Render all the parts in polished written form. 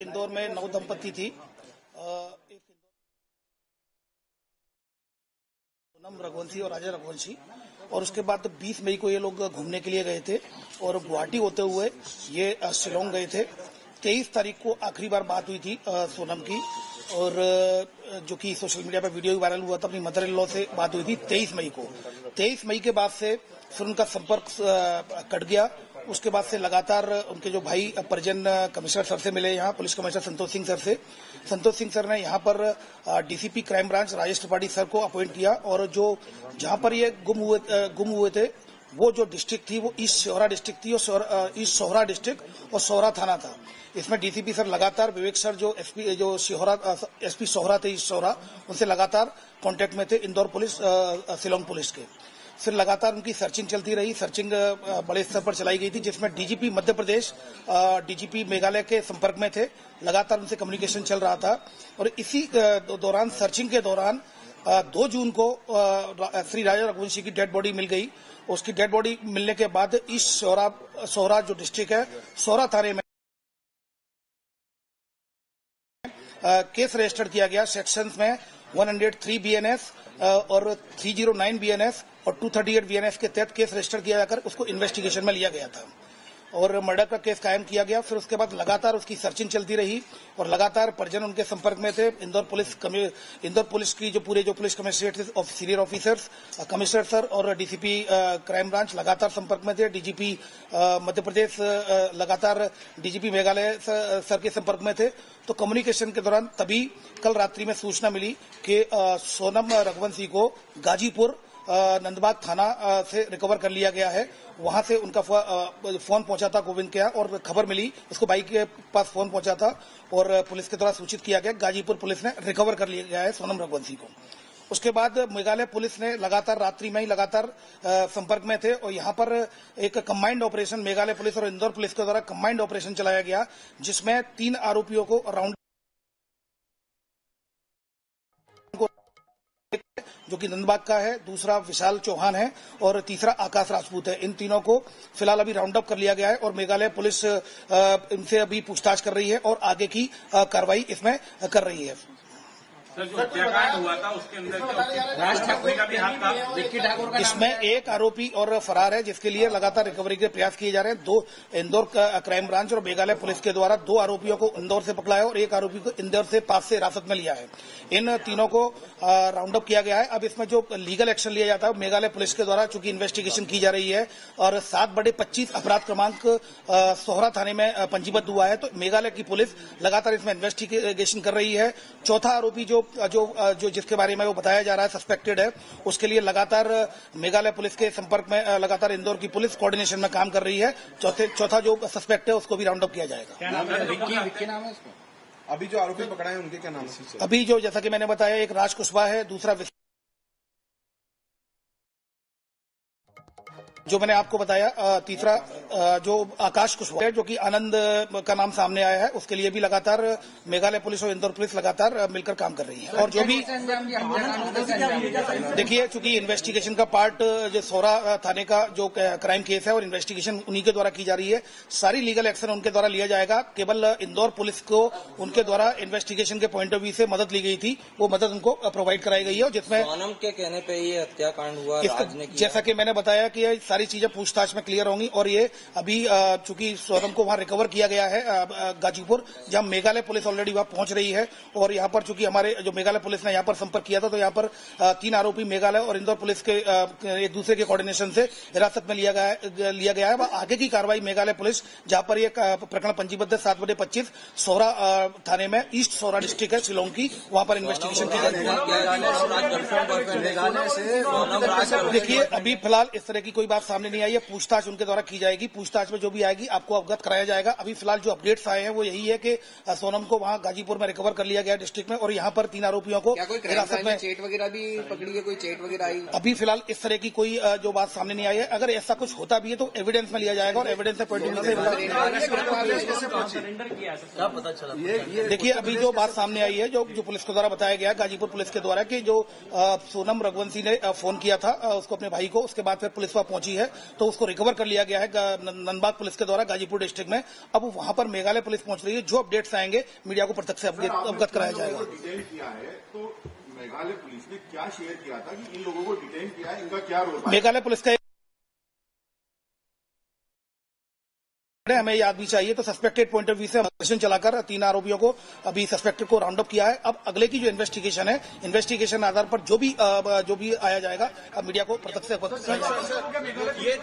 इंदौर में नव दंपति थी। सोनम रघुवंशी और राजा रघुवंशी, और उसके बाद 20 मई को ये लोग घूमने के लिए गए थे और गुवाहाटी होते हुए ये शिलोंग गए थे। 23 तारीख को आखिरी बार बात हुई थी सोनम की, और जो कि सोशल मीडिया पर वीडियो भी वायरल हुआ था, अपनी मदर इन लॉ से बात हुई थी 23 मई को। 23 मई के बाद से फिर उनका संपर्क कट गया। उसके बाद से लगातार उनके जो भाई परिजन कमिश्नर सर से मिले, यहाँ police commissioner Santosh Singh sir से। संतोष सिंह सर ने यहाँ पर DCP crime branch Rajesh Tripathi sir को अपॉइंट किया, और जो जहाँ पर ये गुम हुए थे वो जो डिस्ट्रिक्ट थी वो ईस्ट सोहरा डिस्ट्रिक्ट थी, और ईस्ट सोहरा डिस्ट्रिक्ट और सोहरा थाना था। इसमें डीसीपी सर लगातार विवेक सर जो एसपी सोहरा थे, ईस्ट सोहरा, उनसे लगातार कांटेक्ट में थे, इंदौर पुलिस शिलोंग पुलिस के। फिर लगातार उनकी सर्चिंग चलती रही। सर्चिंग बड़े स्तर पर चलाई गई थी, जिसमें डीजीपी मध्य प्रदेश, डीजीपी मेघालय के संपर्क में थे। लगातार उनसे कम्युनिकेशन चल रहा था, और इसी दौरान सर्चिंग के दौरान 2 जून को श्री राजा रघुवंशी की डेड बॉडी मिल गई। उसकी डेड बॉडी मिलने के बाद ईस्ट सोहरा जो डिस्ट्रिक्ट है, सोहरा थाने में केस रजिस्टर किया गया। सेक्शंस में 103 बीएनएस और 309 बीएनएस और 238 बीएनएस के तहत केस रजिस्टर किया जाकर उसको इन्वेस्टिगेशन में लिया गया था, और मर्डर का केस कायम किया गया। फिर उसके बाद लगातार उसकी सर्चिंग चलती रही, और लगातार परिजन उनके संपर्क में थे। इंदौर पुलिस की जो police commissionerate of senior officers, commissioner sir और डीसीपी क्राइम ब्रांच लगातार संपर्क में थे। डीजीपी मध्य प्रदेश लगातार डीजीपी मेघालय सर के संपर्क में थे। तो कम्युनिकेशन के दौरान तभी कल रात्रि में सूचना मिली कि सोनम रघुवंशी को गाजीपुर नंदबाग थाना से रिकवर कर लिया गया है। वहां से उनका फोन पहुंचा था गोविंद के यहाँ, और खबर मिली, उसको भाई के पास फोन पहुंचा था और पुलिस के द्वारा सूचित किया गया। गाजीपुर पुलिस ने रिकवर कर लिया गया है सोनम रघुवंशी को। उसके बाद मेघालय पुलिस ने लगातार रात्रि में ही लगातार संपर्क में थे, और यहाँ पर एक कंबाइंड ऑपरेशन मेघालय पुलिस और इंदौर पुलिस के द्वारा कंबाइंड ऑपरेशन चलाया गया, जिसमें 3 आरोपियों को राउंड, जो कि नंदबाग का है, दूसरा विशाल चौहान है और तीसरा आकाश राजपूत है। इन तीनों को फिलहाल अभी राउंड अप कर लिया गया है, और मेघालय पुलिस इनसे अभी पूछताछ कर रही है और आगे की कार्रवाई इसमें कर रही है। जो हत्याकांड हुआ था उसके अंदर राज ठाकरे का भी हाथ था। विक्की ठाकुर का इसमें एक आरोपी और फरार है, जिसके लिए लगातार रिकवरी के प्रयास किए जा रहे हैं। 2 इंदौर क्राइम ब्रांच और मेघालय पुलिस के द्वारा 2 आरोपियों को इंदौर से पकड़ा है और एक आरोपी को इंदौर से पास से हिरासत में लिया है। इन तीनों को राउंड अप किया गया है। अब इसमें जो लीगल एक्शन लिया जाता है मेघालय पुलिस के द्वारा, चूंकि इन्वेस्टिगेशन की जा रही है और 7/25 अपराध क्रमांक सोहरा थाने में पंजीबद्ध हुआ है, तो मेघालय की पुलिस लगातार इसमें इन्वेस्टिगेशन कर रही है। चौथा आरोपी जो जिसके बारे में वो बताया जा रहा है सस्पेक्टेड है, उसके लिए लगातार मेघालय पुलिस के संपर्क में लगातार इंदौर की पुलिस कोऑर्डिनेशन में काम कर रही है। चौथा जो सस्पेक्ट है उसको भी राउंड अप किया जाएगा। क्या नाम है? विक्की नाम है उसको? अभी जो आरोपी पकड़ा है उनके क्या नाम है? अभी जो जैसा कि मैंने बताया, एक राज कुशवाहा है, दूसरा जो मैंने आपको बताया, तीसरा जो आकाश कुशवाहा है, जो कि आनंद का नाम सामने आया है, उसके लिए भी लगातार मेघालय पुलिस और इंदौर पुलिस लगातार मिलकर काम कर रही है। और जो भी देखिए, चूंकि इन्वेस्टिगेशन का पार्ट जो सोहरा थाने का जो क्राइम केस है और इन्वेस्टिगेशन उन्हीं के द्वारा की जा रही है, सारी लीगल एक्शन उनके द्वारा लिया जाएगा। केवल इंदौर पुलिस को उनके द्वारा इन्वेस्टिगेशन के पॉइंट ऑफ व्यू से मदद ली गई थी, वो मदद उनको प्रोवाइड कराई गई है, जिसमें सोनम के कहने पे ये हत्याकांड हुआ। जैसा कि मैंने बताया कि सारी चीजें पूछताछ में क्लियर होंगी, और ये अभी चूंकि सोनम को वहां रिकवर किया गया है गाजीपुर, जहां मेघालय पुलिस ऑलरेडी वहां पहुंच रही है, और यहां पर चूंकि हमारे जो मेघालय पुलिस ने यहां पर संपर्क किया था, तो यहां पर 3 आरोपी मेघालय और इंदौर पुलिस के एक दूसरे के कोऑर्डिनेशन से हिरासत में लिया गया है। वह आगे की कार्रवाई मेघालय पुलिस, जहां पर यह प्रकरण पंजीबद्ध है 7/25 सोहरा थाने में, ईस्ट सोहरा डिस्ट्रिक्ट है शिलोंग की, वहां पर इन्वेस्टिगेशन की जाएगी। देखिए, अभी फिलहाल इस तरह की कोई बात सामने नहीं आई है, पूछताछ उनके द्वारा की जाएगी। पूछताछ में जो भी आएगी आपको अवगत कराया जाएगा। अभी फिलहाल जो अपडेट्स आए हैं वो यही है कि सोनम को वहां गाजीपुर में रिकवर कर लिया गया डिस्ट्रिक्ट में, और यहाँ पर 3 आरोपियों को हिरासत में चेट वगैरह भी पकड़ी है, कोई चेट वगैरह आई? अभी फिलहाल इस तरह की कोई जो बात सामने नहीं आई है। अगर ऐसा कुछ होता भी है तो एविडेंस में लिया जाएगा, और एविडेंस से देखिए, अभी जो बात सामने आई है, जो पुलिस के द्वारा बताया गया, गाजीपुर पुलिस के द्वारा, कि जो सोनम रघुवंशी ने फोन किया था उसको अपने भाई को, उसके बाद फिर पुलिस वहां पहुंची है, तो उसको रिकवर कर लिया गया है नंदबाग पुलिस के द्वारा गाजीपुर डिस्ट्रिक्ट में। अब वहां पर मेघालय पुलिस पहुंच रही है। जो अपडेट्स आएंगे मीडिया को प्रत्यक्ष से अवगत कराया जाएगा। डिटेन किया है तो मेघालय पुलिस ने क्या शेयर किया था कि इन लोगों को डिटेन किया है, इनका क्या रोल? मेघालय पुलिस का हमें याद भी चाहिए तो सस्पेक्टेड पॉइंट ऑफ व्यू से ऑपरेशन चलाकर 3 आरोपियों को अभी सस्पेक्टेड को राउंड अप किया है। अब अगले की जो इन्वेस्टिगेशन है, इन्वेस्टिगेशन आधार पर जो भी आया जाएगा अब मीडिया को प्रत्यक्ष ये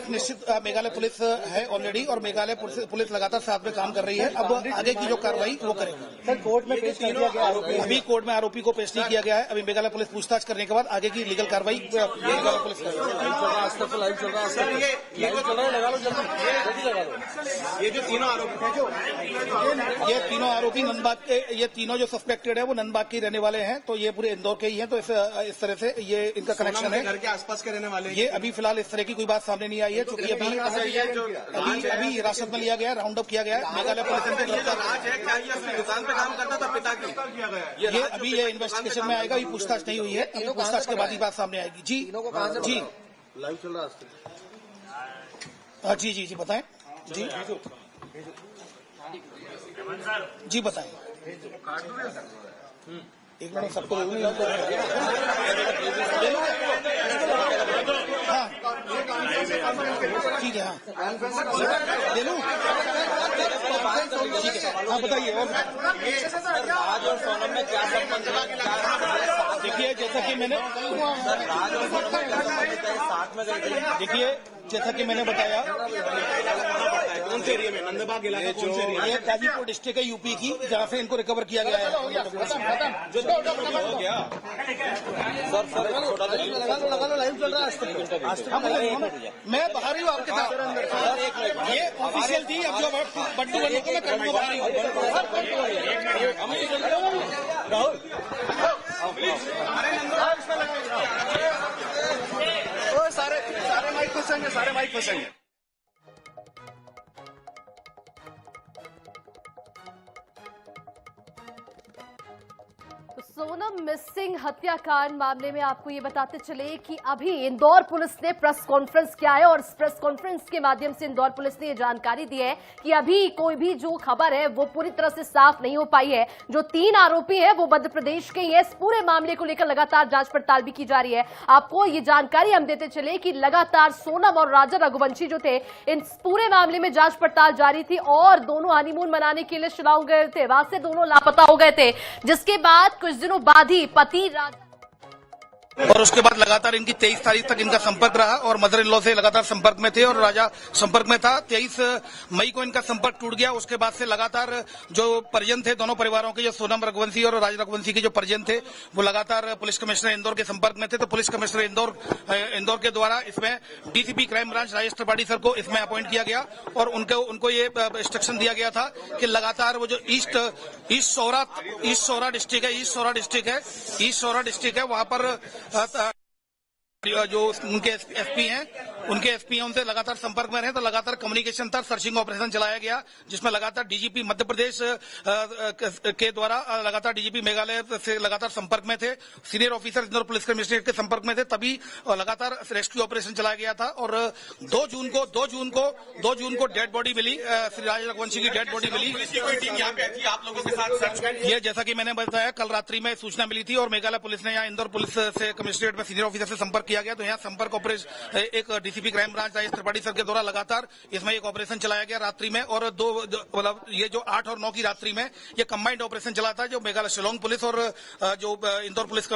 निश्चित मेघालय पुलिस है ऑलरेडी और मेघालय पुलिस लगातार साथ में काम कर रही है। अब आगे की जो कार्रवाई वो करेगी। सर कोर्ट में पेश किया गया, अभी कोर्ट में आरोपी को पेश नहीं किया गया है। अभी मेघालय पुलिस पूछताछ करने के बाद आगे की लीगल कार्रवाई मेघालय पुलिस ये जो तीनों आरोपी थे ये तीनों आरोपी नंदबाग के, ये तीनों जो सस्पेक्टेड है वो नंदबाग के रहने वाले हैं। तो ये पूरे इंदौर के ही हैं। तो इस तरह से ये इनका कनेक्शन है। घर के आसपास के रहने वाले ये अभी फिलहाल इस तरह की कोई बात सामने नहीं आई है, क्योंकि अभी हिरासत में लिया गया, राउंड अप किया गया। मेघालय पुलिस इनको गिरफ्तार दुकान पे काम करता था पिता की ये अभी ये इन्वेस्टिगेशन में आएगा। अभी पूछताछ नहीं हुई है। अभी पूछताछ के बाद ही बात सामने आएगी। जी जी लाइव चल रहा है। जी जी जी बताएं। जी जी बताएं। एक मिनट सबको हाँ ठीक है। हाँ ले लूं ठीक है। हाँ बताइए। और राज और सोनम में क्या संबंध है? देखिए जैसा कि मैंने राज और सोनम साथ में गए थे। देखिए जैसा कि मैंने बताया कौन से एरिया में नंदबाग इलाका कौन से एरिया? ये गाजीपुर डिस्ट्रिक्ट है यूपी की, जहाँ से इनको रिकवर किया गया है। हो गया लगा लाइव चल रहा है। मैं बाहर ही हूँ आपके साथ। ये ऑफिशियल थी। अब जो बट्टू बनने को मैं कर बाहर ही हूँ। सारे माइक फंसेंगे। सोनम मिसिंग हत्याकांड मामले में आपको ये बताते चले कि अभी इंदौर पुलिस ने प्रेस कॉन्फ्रेंस किया है और इस प्रेस कॉन्फ्रेंस के माध्यम से इंदौर पुलिस ने ये जानकारी दी है कि अभी कोई भी जो खबर है वो पूरी तरह से साफ नहीं हो पाई है। जो 3 आरोपी हैं वो मध्य प्रदेश के ही है। इस पूरे मामले को लेकर लगातार जांच पड़ताल भी की जा रही है। आपको ये जानकारी हम देते चले कि लगातार सोनम और राजा रघुवंशी जो थे, इन पूरे मामले में जांच पड़ताल जारी थी और दोनों हनीमून मनाने के लिए शिलांग गए थे। वहां से दोनों लापता हो गए थे, जिसके बाद कुछ दिनों बाद ही पति और उसके बाद लगातार इनकी 23 तारीख तक इनका संपर्क रहा और मदर इन लॉ से लगातार संपर्क में थे और राजा संपर्क में था। 23 मई को इनका संपर्क टूट गया। उसके बाद से लगातार जो परिजन थे दोनों परिवारों के, जो सोनम रघुवंशी और राजा रघुवंशी के जो परिजन थे, वो लगातार पुलिस कमिश्नर इंदौर के संपर्क में थे। तो पुलिस कमिश्नर इंदौर के द्वारा इसमें DCP crime branch Rajesh Tripathi sir को इसमें अपॉइंट किया गया और उनको ये इंस्ट्रक्शन दिया गया था कि लगातार वो जो ईस्ट सौरा डिस्ट्रिक्ट है वहां पर जो उनके एसपी हैं उनसे लगातार संपर्क में रहे। तो लगातार कम्युनिकेशन था, सर्चिंग ऑपरेशन चलाया गया, जिसमें लगातार डीजीपी मध्य प्रदेश के द्वारा लगातार डीजीपी मेघालय से लगातार संपर्क में थे। Senior officer Indore police commissionerate के संपर्क में थे, तभी लगातार रेस्क्यू ऑपरेशन चलाया गया था। और 2 जून को डेड बॉडी मिली, श्री राजा रघुवंशी की डेड बॉडी मिली। कोई टीम यहाँ पे थी आप लोगों के साथ सर्च? ये जैसा कि मैंने बताया, कल रात्रि में सूचना मिली थी और मेघालय पुलिस ने यहाँ इंदौर पुलिस से कमिश्नरेट में सीनियर ऑफिसर से संपर्क किया गया। तो यहाँ संपर्क ऑपरेशन एक DCP crime branch Rajesh Tripathi sir के द्वारा लगातार इसमें एक ऑपरेशन चलाया गया रात्रि में। और मतलब ये जो 8 और 9 की रात्रि में ये कंबाइंड ऑपरेशन चला था, जो मेघालय शिलोंग पुलिस और जो इंदौर पुलिस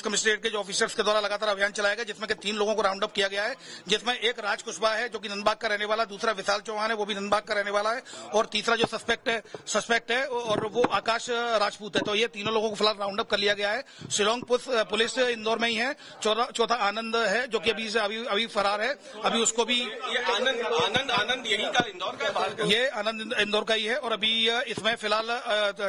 कमिश्नरेट के जो ऑफिसर्स के द्वारा लगातार अभियान चलाया गया, जिसमें 3 लोगों को राउंड अप किया गया है। जिसमें एक राज कुशवाहा है जो कि नंदबाग का रहने वाला, दूसरा विशाल चौहान है वो भी नंदबाग का रहने वाला है, और तीसरा जो सस्पेक्ट है और वो आकाश राजपूत है। तो ये तीनों लोगों को फिलहाल राउंड अप कर लिया गया है। शिलोंग पुलिस इंदौर में ही है। चौथा आनंद है जो कि अभी फरार है। अभी उसको भी आनंद यही का इंदौर का, ये आनंद इंदौर का ही है। और अभी इसमें फिलहाल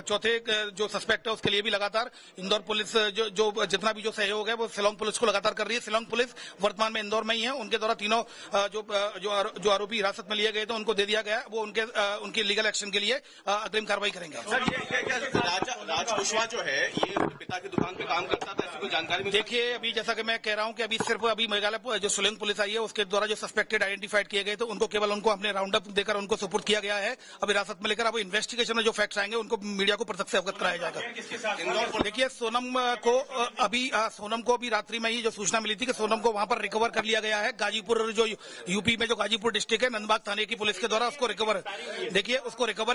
चौथे जो सस्पेक्ट है उसके लिए भी लगातार इंदौर पुलिस जो जितना भी जो सहयोग है वो शिलोंग पुलिस को लगातार कर रही है। शिलोंग पुलिस वर्तमान में इंदौर में ही है। उनके द्वारा तीनों जो आरोपी हिरासत में लिए गए थे उनको दे दिया गया। वो उनके लीगल एक्शन के लिए अग्रिम कार्रवाई करेंगे। राज कुशवाहा जो है ये पिता की दुकान पे काम करता था, ऐसी कोई जानकारी? देखिए अभी जैसा कि मैं कह रहा हूं कि अभी सिर्फ मेघालय जो शिलोंग पुलिस आई है उसके द्वारा जो सस्पेक्टेड आइडेंटिफाइड किए गए थे उनको केवल उनको अपने राउंड अप देकर उनको सुपुर्द किया गया है। अब हिरासत में लेकर अब इन्वेस्टिगेशन में जो फैक्ट्स आएंगे उनको मीडिया को प्रत्यक्ष से अवगत कराया जाएगा। देखिए सोनम को अभी रात्रि में ही जो सूचना मिली थी कि सोनम को वहां पर रिकवर कर लिया गया है। गाजीपुर जो यूपी में जो गाजीपुर डिस्ट्रिक्ट है, नंदबाग थाने की पुलिस के द्वारा उसको रिकवर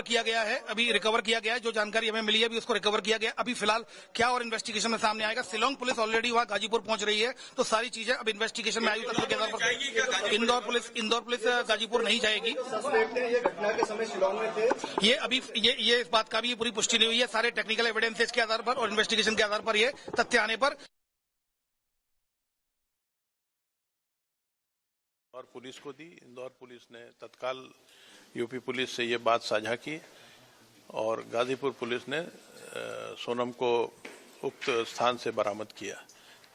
किया गया है। अभी रिकवर किया गया है, जो जानकारी हमें मिली है अभी उसको रिकवर किया गया। अभी फिलहाल क्या और इन्वेस्टिगेशन में सामने आएगा। शिलोंग पुलिस ऑलरेडी वहां गाजीपुर पहुंच रही है, तो सारी चीजें अब इन्वेस्टिगेशन में आई तथ्यों के आधार पर इंदौर पुलिस गाजीपुर नहीं जाएगी। ये घटना के समय शिलोंग में थे। ये इस बात का भी पूरी पुष्टि नहीं हुई है। सारे टेक्निकल एविडेंसेस के आधार पर और इन्वेस्टिगेशन के आधार पर ये तथ्य आने पर और पुलिस को दी। इंदौर पुलिस ने तत्काल यूपी पुलिस से ये बात साझा की और गाजीपुर पुलिस ने सोनम को उक्त स्थान से बरामद किया।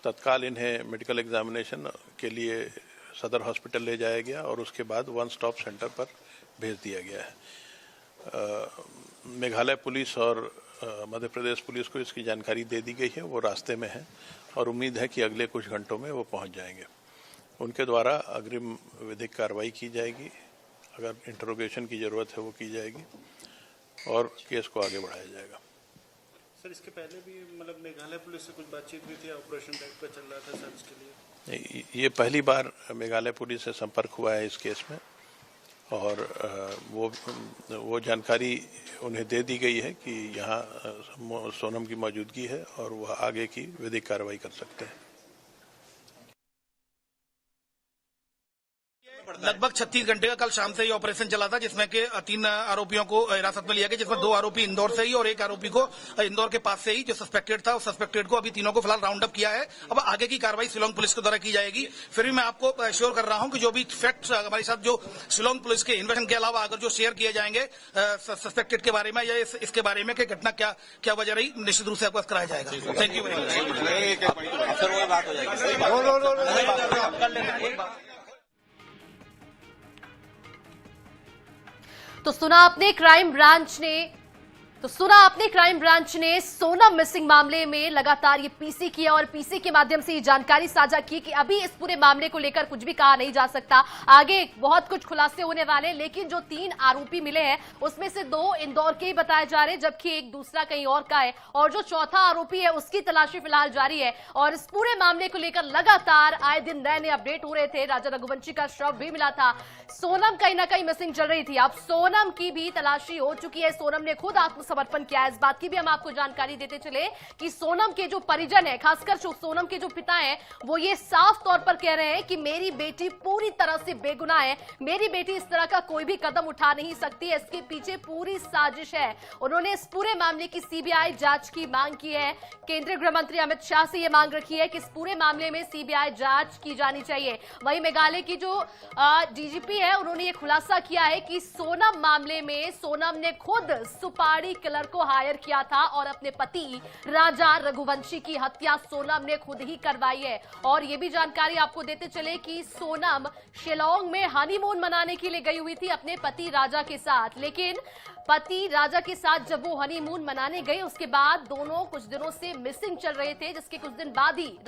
तत्काल इन्हें मेडिकल एग्जामिनेशन के लिए सदर हॉस्पिटल ले जाया गया और उसके बाद वन स्टॉप सेंटर पर भेज दिया गया है। मेघालय पुलिस और मध्य प्रदेश पुलिस को इसकी जानकारी दे दी गई है, वो रास्ते में है और उम्मीद है कि अगले कुछ घंटों में वो पहुंच जाएंगे। उनके द्वारा अग्रिम विधिक कार्रवाई की जाएगी, अगर इंटरोगेशन की जरूरत है वो की जाएगी और केस को आगे बढ़ाया जाएगा। सर, इसके पहले भी मतलब मेघालय पुलिस से कुछ बातचीत हुई थी, ऑपरेशन टाइप का चल रहा था सर इसके लिए? ये पहली बार मेघालय पुलिस से संपर्क हुआ है इस केस में और वो जानकारी उन्हें दे दी गई है कि यहाँ सोनम की मौजूदगी है और वह आगे की विधिक कार्रवाई कर सकते हैं। लगभग 36 घंटे का कल शाम से ये ऑपरेशन चला था, जिसमें के 3 आरोपियों को हिरासत में लिया गया, जिसमें 2 आरोपी इंदौर से ही और 1 आरोपी को इंदौर के पास से ही जो सस्पेक्टेड था, उस सस्पेक्टेड को अभी तीनों को फिलहाल राउंड अप किया है। अब आगे की कार्रवाई शिलोंग पुलिस के द्वारा की जाएगी। फिर भी मैं आपको श्योर कर रहा हूं कि जो भी फैक्ट्स हमारे साथ जो शिलोंग पुलिस के इन्वेस्टिगेशन के अलावा अगर जो शेयर किए जाएंगे सस्पेक्टेड के बारे में या इसके बारे में कि घटना क्या वजह रही, निश्चित रूप से आपको कराया जाएगा। Thank you very much. तो सुना आपने क्राइम ब्रांच ने सोनम मिसिंग मामले में लगातार ये पीसी किया और पीसी के माध्यम से ये जानकारी साझा की कि अभी इस पूरे मामले को लेकर कुछ भी कहा नहीं जा सकता। आगे बहुत कुछ खुलासे होने वाले, लेकिन जो 3 आरोपी मिले हैं उसमें से 2 इंदौर के ही बताए जा रहे हैं, जबकि एक दूसरा कहीं और का है और जो चौथा आरोपी है उसकी तलाशी फिलहाल जारी है। और इस पूरे मामले को लेकर लगातार आए दिन नए अपडेट हो रहे थे। राजा रघुवंशी का शव भी मिला था, सोनम कहीं ना कहीं मिसिंग चल रही थी। अब सोनम की भी तलाशी हो चुकी है, सोनम ने खुद आत्मसमर्पण किया है। इस बात की भी हम आपको जानकारी देते चले कि सोनम के जो परिजन है, खासकर सोनम के जो पिता हैं, वो ये साफ तौर पर कह रहे हैं कि मेरी बेटी पूरी तरह से बेगुनाह है, मेरी बेटी इस तरह का कोई भी कदम उठा नहीं सकती है, इसके पीछे पूरी साजिश है। उन्होंने इस पूरे मामले की सीबीआई जांच की मांग की है। केंद्रीय गृह मंत्री अमित शाह से यह मांग रखी है कि इस पूरे मामले में सीबीआई जांच की जानी चाहिए। वहीं मेघालय की जो डीजीपी है, उन्होंने ये खुलासा किया है कि सोनम मामले में सोनम ने खुद सुपारी किलर को हायर किया था और अपने पति राजा रघुवंशी की हत्या सोनम ने खुद ही करवाई है। और ये भी जानकारी आपको देते चले कि सोनम शिलोंग में हनीमून मनाने के लिए गई हुई थी अपने पति राजा के साथ, लेकिन पति राजा के साथ जब वो हनीमून मनाने गए उसके बाद दोनों कुछ दिनों से मिसिंग चल रहे थे, जिसके कुछ दिन बाद ही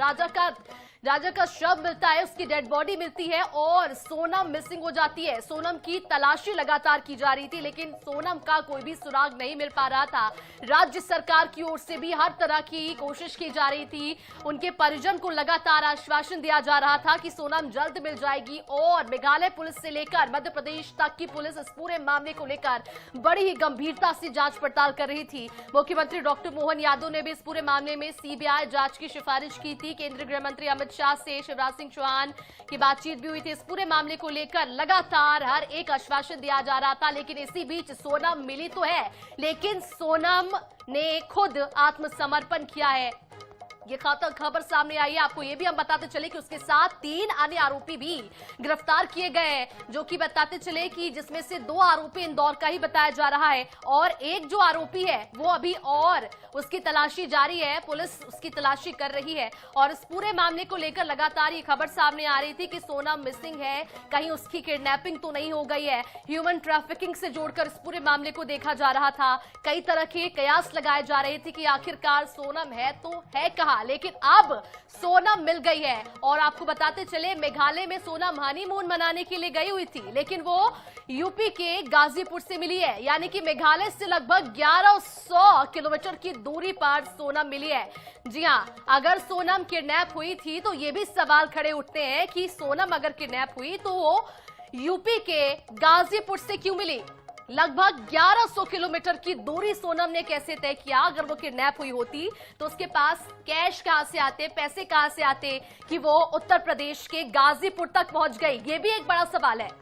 राजा का शव मिलता है, उसकी डेड बॉडी मिलती है और सोनम मिसिंग हो जाती है। सोनम की तलाशी लगातार की जा रही थी, लेकिन सोनम का कोई भी सुराग नहीं मिल पा रहा था। राज्य सरकार की ओर से भी हर तरह की कोशिश की जा रही थी, उनके परिजन को लगातार आश्वासन दिया जा रहा था कि सोनम जल्द मिल जाएगी। और मेघालय पुलिस से लेकर मध्य प्रदेश तक की पुलिस इस पूरे मामले को लेकर बड़ी ही गंभीरता से जांच पड़ताल कर रही थी। मुख्यमंत्री डॉक्टर मोहन यादव ने भी इस पूरे मामले में सीबीआई जांच की सिफारिश की थी। केंद्रीय गृह मंत्री अमित शाह से शिवराज सिंह चौहान की बातचीत भी हुई थी। इस पूरे मामले को लेकर लगातार हर एक आश्वासन दिया जा रहा था, लेकिन इसी बीच सोनम मिली तो है, लेकिन सोनम ने खुद आत्मसमर्पण किया है। ये खबर सामने आई है। आपको ये भी हम बताते चले कि उसके साथ 3 अन्य आरोपी भी गिरफ्तार किए गए हैं, जो कि बताते चले कि जिसमें से 2 आरोपी इंदौर का ही बताया जा रहा है और एक जो आरोपी है वो अभी और उसकी तलाशी जारी है, पुलिस उसकी तलाशी कर रही है। और इस पूरे मामले को लेकर लगातार ये खबर सामने आ रही थी कि सोनम मिसिंग है, कहीं उसकी किडनैपिंग तो नहीं हो गई है। ह्यूमन ट्रैफिकिंग से जोड़कर इस पूरे मामले को देखा जा रहा था। कई तरह के कयास लगाए जा रहे थे कि आखिरकार सोनम है तो है कहां। था, लेकिन अब सोनम मिल गई है। और आपको बताते चले, मेघालय में सोनम हनीमून मनाने के लिए गई हुई थी, लेकिन वो यूपी के गाजीपुर से मिली है। यानी कि मेघालय से लगभग 1100 किलोमीटर की दूरी पर सोनम मिली है। जी हां, अगर सोनम किडनैप हुई थी तो ये भी सवाल खड़े उठते हैं कि सोनम अगर किडनैप हुई तो वो यूपी के गाजीपुर से क्यों मिली? लगभग 1100 किलोमीटर की दूरी सोनम ने कैसे तय किया? अगर वो किडनैप हुई होती तो उसके पास कैश कहां से आते, पैसे कहां से आते कि वो उत्तर प्रदेश के गाजीपुर तक पहुंच गई? ये भी एक बड़ा सवाल है।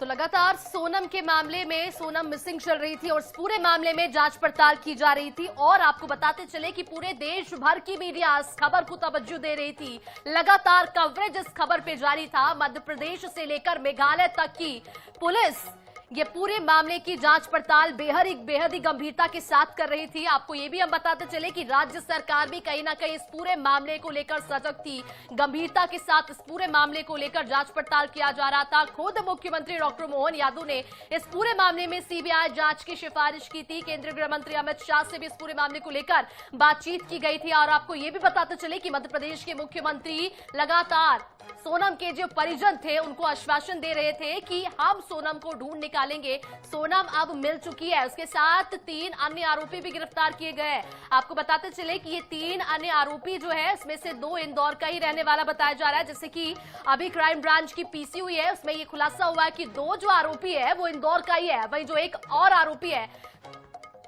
तो लगातार सोनम के मामले में सोनम मिसिंग चल रही थी और इस पूरे मामले में जांच पड़ताल की जा रही थी। और आपको बताते चले कि पूरे देश भर की मीडिया इस खबर को तवज्जो दे रही थी। लगातार कवरेज इस खबर पे जारी था। मध्य प्रदेश से लेकर मेघालय तक की पुलिस ये पूरे मामले की जांच पड़ताल बेहद ही गंभीरता के साथ कर रही थी। आपको ये भी हम बताते चले कि राज्य सरकार भी कहीं ना कहीं इस पूरे मामले को लेकर सजग थी। गंभीरता के साथ इस पूरे मामले को लेकर जांच पड़ताल किया जा रहा था। खुद मुख्यमंत्री डॉक्टर मोहन यादव ने इस पूरे मामले में सीबीआई जांच की सिफारिश की थी। केंद्रीय गृह मंत्री अमित शाह से भी इस पूरे मामले को लेकर बातचीत की गई थी। और आपको ये भी बताते चले कि मध्य प्रदेश के मुख्यमंत्री लगातार सोनम के जो परिजन थे उनको आश्वासन दे रहे थे कि हम सोनम को ढूंढ निकालेंगे। सोनम अब मिल चुकी है। उसके साथ 3 अन्य आरोपी भी गिरफ्तार किए गए हैं। आपको बताते चले कि ये 3 अन्य आरोपी जो है इसमें से 2 इंदौर का ही रहने वाला बताया जा रहा है। जैसे कि अभी क्राइम ब्रांच की पीसी हुई है, उसमें ये खुलासा हुआ है कि 2 जो आरोपी है वो इंदौर का ही है। वही जो एक और आरोपी है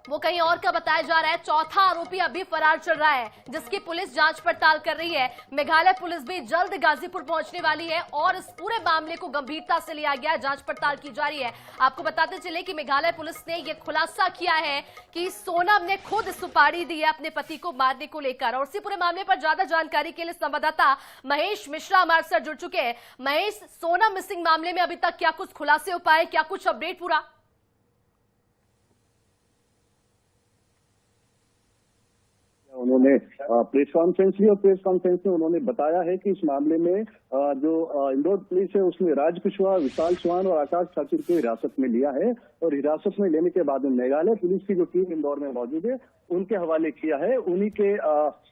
वो कहीं और का बताया जा रहा है। चौथा आरोपी अभी फरार चल रहा है, जिसकी पुलिस जांच पड़ताल कर रही है। मेघालय पुलिस भी जल्द गाजीपुर पहुंचने वाली है और इस पूरे मामले को गंभीरता से लिया गया है। जांच पड़ताल की जा रही है। आपको बताते चले कि मेघालय पुलिस ने यह खुलासा किया है कि सोनम ने खुद सुपारी दी है अपने पति को मारने को लेकर। और इसी पूरे मामले पर ज्यादा जानकारी के लिए संवाददाता महेश मिश्रा हमारे साथ जुड़ चुके हैं। महेश, सोनम मिसिंग मामले में अभी तक क्या कुछ खुलासे हो पाए, क्या कुछ अपडेट पूरा? उन्होंने प्रेस कॉन्फ्रेंस ली और प्रेस कॉन्फ्रेंस में उन्होंने बताया है कि इस मामले में जो इंदौर पुलिस है उसने राज कुशवाहा, विशाल चौहान और आकाश ठाकुर को हिरासत में लिया है। और हिरासत में लेने के बाद मेघालय पुलिस की जो टीम इंदौर में मौजूद है उनके हवाले किया है। उन्हीं के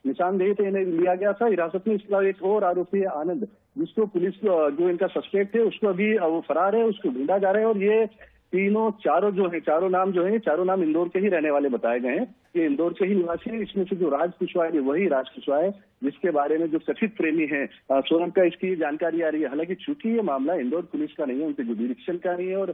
निशानदेही पे इन्हें लिया गया था हिरासत में। इसके अलावा एक और आरोपी है आनंद, जिसको पुलिस जो इनका सस्पेक्ट है उसको अभी वो फरार है, उसको ढूंढा जा रहा है। और ये चारों नाम इंदौर के ही रहने वाले बताए गए हैं। ये इंदौर के ही निवासी है। इसमें से जो राज कुशवाहा है वही राज कुशवाहा है जिसके बारे में जो कथित प्रेमी है सोनम का, इसकी जानकारी आ रही है। हालांकि चूंकि ये मामला इंदौर पुलिस का नहीं है, उनके जुडिक्शन का नहीं है और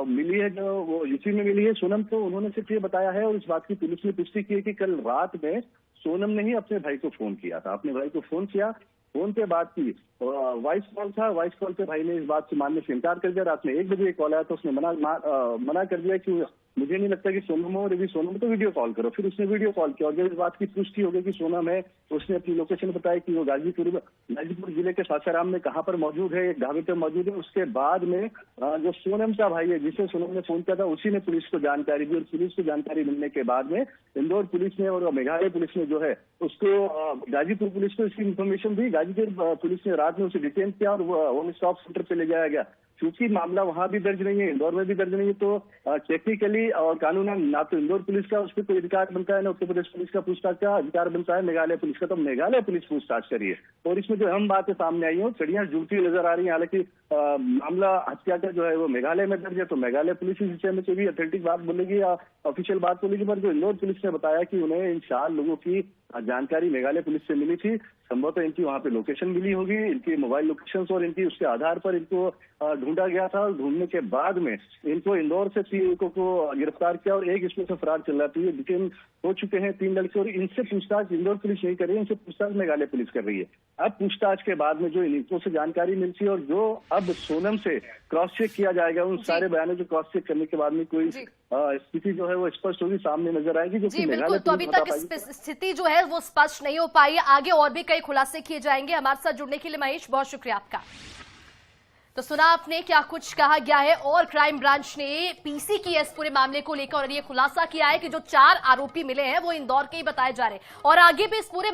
मिली है जो वो यूपी में मिली है सोनम, तो उन्होंने सिर्फ ये बताया है और इस बात की पुलिस ने पुष्टि की है कि कल रात में सोनम ने ही अपने भाई को फोन किया था। अपने भाई को फोन किया, फोन पे बात की, वॉइस कॉल था। वॉइस कॉल पे भाई ने इस बात से मानने से इनकार कर दिया। रात में 1 बजे कॉल आया तो उसने मना कर दिया कि मुझे नहीं लगता कि सोनम हो, और यदि सोनम तो वीडियो कॉल करो। फिर उसने वीडियो कॉल किया और जब इस बात की पुष्टि हो गई कि सोनम है, उसने अपनी लोकेशन बताई कि वो गाजीपुर जिले के सासाराम में कहाँ पर मौजूद है, एक ढाबे पर मौजूद है। उसके बाद में जो सोनम का भाई है जिसे सोनम ने फोन किया था उसी ने पुलिस को जानकारी दी। और पुलिस को जानकारी मिलने के बाद में इंदौर पुलिस ने और मेघालय पुलिस ने जो है उसको गाजीपुर पुलिस को इसकी इन्फॉर्मेशन दी। गाजीपुर पुलिस ने रात में उसे डिटेन किया और वो स्टॉप सेंटर पे ले जाया गया। चूंकि मामला वहां भी दर्ज नहीं है, इंदौर में भी दर्ज नहीं है, तो टेक्निकली और कानूनन ना तो इंदौर पुलिस का उस पर कोई अधिकार बनता है, ना उत्तर प्रदेश पुलिस का पूछताछ का अधिकार बनता है, मेघालय पुलिस का। तो मेघालय पुलिस पूछताछ करिए। और इसमें जो अहम बातें सामने आई हो, चढ़ियां जुड़ती नजर आ रही है। हालांकि मामला हत्या का जो है वो मेघालय में दर्ज है, तो मेघालय पुलिस इस विषय में कोई अथेंटिक बात बोलेगी या ऑफिशियल बात बोलेगी। पर जो इंदौर पुलिस ने बताया कि उन्हें इन 4 लोगों की जानकारी मेघालय पुलिस से मिली थी। संभवतः इनकी वहां पे लोकेशन मिली होगी, इनकी मोबाइल लोकेशन और इनकी उसके आधार पर इनको ढूंढ ढूंढा गया था और ढूंढने के बाद में इनको इंदौर से 3 को गिरफ्तार किया और एक इसमें से फरार चल रहा था। ये डिटेन हो चुके हैं 3 लड़के और इनसे पूछताछ इंदौर पुलिस नहीं कर रही है, इनसे पूछताछ मेघालय पुलिस कर रही है। अब पूछताछ के बाद में जो इनको से जानकारी मिलती है और जो अब सोनम से क्रॉस चेक किया जाएगा, उन सारे बयानों को क्रॉस चेक करने के बाद में कोई स्थिति जो है वो स्पष्ट होगी, सामने नजर आएगी। जो जी बिल्कुल, तो अभी तक स्थिति जो है वो स्पष्ट नहीं हो पाई है, आगे और भी कई खुलासे किए जाएंगे। हमारे साथ जुड़ने के लिए महेश बहुत शुक्रिया आपका। तो सुना आपने क्या कुछ कहा गया है और क्राइम ब्रांच ने पीसी की इस पूरे मामले को लेकर और ये खुलासा किया है कि जो 4 आरोपी मिले हैं वो इंदौर के ही बताए जा रहे हैं और आगे भी इस पूरे